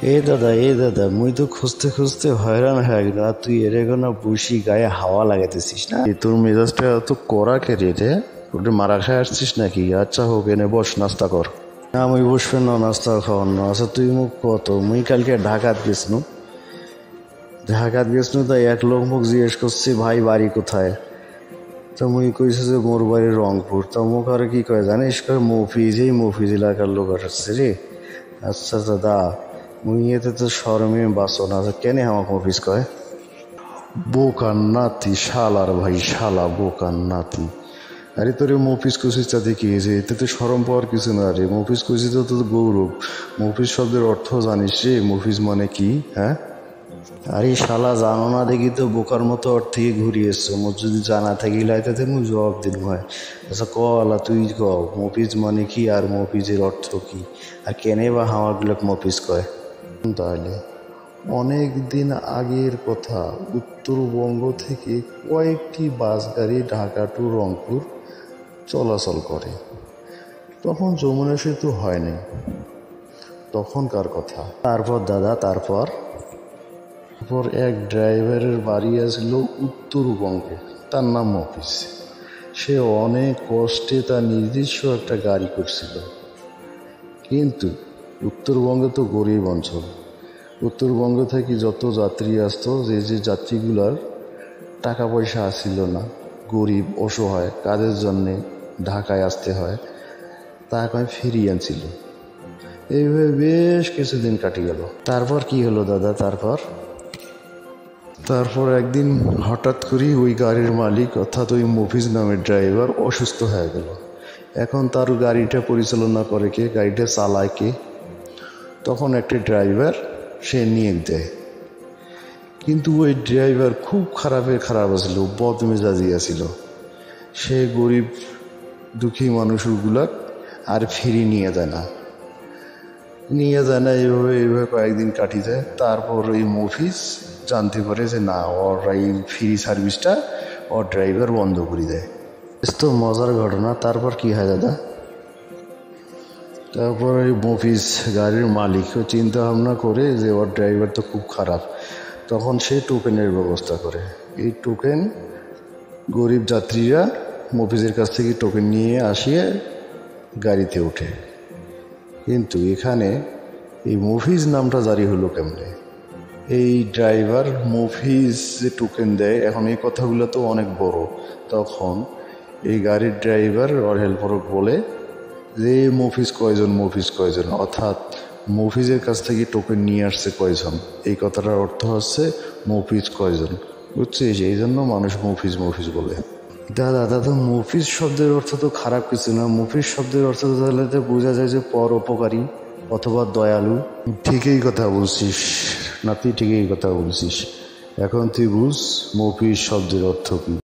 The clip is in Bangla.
এ দাদা মুই তো খুঁজতে খুঁজতে হয়রান হয়ে গেল। আর তুই এর না বসি গায়ে হাওয়া লাগাইতেছিস না? তোর মেজাজটা এত কড়া কে রে? ওটা মারা খায় আসছিস নাকি? আচ্ছা হোক, এনে বস, নাস্তা কর। না মুই বসবে না, নাস্তা খাওয়ার না। আচ্ছা তুই মুখ কত, মুই কালকে ঢাকাত গেছনু তাই এক লোক মুখ জিজ্ঞেস করছি ভাই বাড়ি কোথায়। তো মুই কইছে যে মোর বাড়ি রংপুর। তো মুখ আর কি কয় জানিস, কয় মফিজ এলাকার লোক আসছে রে। আচ্ছা দাদা, মুই এতে তো শরমে বাঁচো না। কেন আমাকে মফিজ কয়? বোকার নাতি, শালার ভাই শালা বোকার নাতি। আরে তোরে মফিজ কইছিস তাতে কি হয়েছে? এতে তো শরম পাওয়ার কিছু না রে। মফিজ কইছিস তো তোর গৌরব। মফিজ শব্দের অর্থ জানিস রে? মফিজ মানে কি? হ্যাঁ, আরে শালা জানো না দেখি তো বোকার মতো ওর থেকে ঘুরিয়ে এসছো। মোর যদি জানা থাকিলে তাতে মুই জবাব দিন হয়। আচ্ছা কলা তুই ক, মফিজ মানে কি আর মফিজের অর্থ কি, আর কেনে বা হামাগুলো মফিজ কয়? তাহলে অনেক দিন আগের কথা, উত্তরবঙ্গ থেকে কয়েকটি বাস গাড়ি ঢাকা টু রংপুর চলাচল করে। তখন যমুনা সেতু হয়নি, তখনকার কথা। তারপর দাদা, তারপর এক ড্রাইভারের বাড়ি আসলো উত্তরবঙ্গে, তার নাম মফিজ। সে অনেক কষ্টে তার নিজস্ব একটা গাড়ি করছিল। কিন্তু উত্তরবঙ্গে তো গরিব অঞ্চল, উত্তরবঙ্গ থেকে যত যাত্রী আসতো, যে যাত্রীগুলার টাকা পয়সা আসছিল না, গরিব অসহায়, কাজের জন্যে ঢাকায় আসতে হয়, তাকে ফিরিয়ে আনছিল। এইভাবে বেশ কিছুদিন কাটি গেল। তারপর কি হলো দাদা? তারপর একদিন হঠাৎ করেই ওই গাড়ির মালিক অর্থাৎ ওই মফিজ নামের ড্রাইভার অসুস্থ হয়ে গেল। এখন তার গাড়িটা পরিচালনা করে কে, গাড়িটা চালায় কে? তখন একটা ড্রাইভার সে নিয়োগ দেয়। কিন্তু ওই ড্রাইভার খুব খারাপ আছিল, বদমেজাজি আছিল। সে গরিব দুঃখী মানুষগুলা আর ফিরি নিয়ে যায় না। এইভাবে কয়েকদিন কাটি যায়। তারপর ওই মফিজ জানতে পারে যে না, ওর এই ফ্রি সার্ভিসটা ওর ড্রাইভার বন্ধ করে দেয়। তো মজার ঘটনা। তারপর কি হয় দাদা? তারপর ওই মফিজ গাড়ির মালিকও চিন্তা ভাবনা করে যে ওর ড্রাইভার তো খুব খারাপ। তখন সে টোকেনের ব্যবস্থা করে। এই টোকেন গরিব যাত্রীরা মফিজের কাছ থেকে টোকেন নিয়ে আসিয়ে গাড়িতে ওঠে। কিন্তু এখানে এই মফিজ নামটা জারি হলো কেমনে? এই ড্রাইভার মফিজ যে টোকেন দেয়, এখন এই কথাগুলো তো অনেক বড়। তখন এই গাড়ির ড্রাইভার ওর হেল্পারক বলে যে মফিজ কয়জন, অর্থাৎ মফিজের কাছ থেকে টোকেন নিয়ে আসছে কয়জন। এই কথাটার অর্থ হচ্ছে মফিজ কয়জন, বুঝছিস? এই জন্য মানুষ মফিজ বলে। দাদা মফিজ শব্দের অর্থ তো খারাপ কিছু না। মফিজ শব্দের অর্থ তো তাহলে তো বোঝা যায় যে পরোপকারী অথবা দয়ালু। ঠিকই কথা বলছিস নাতি, ঠিকই কথা বলছিস। এখন তুই বুঝ মফিজ শব্দের অর্থ কি।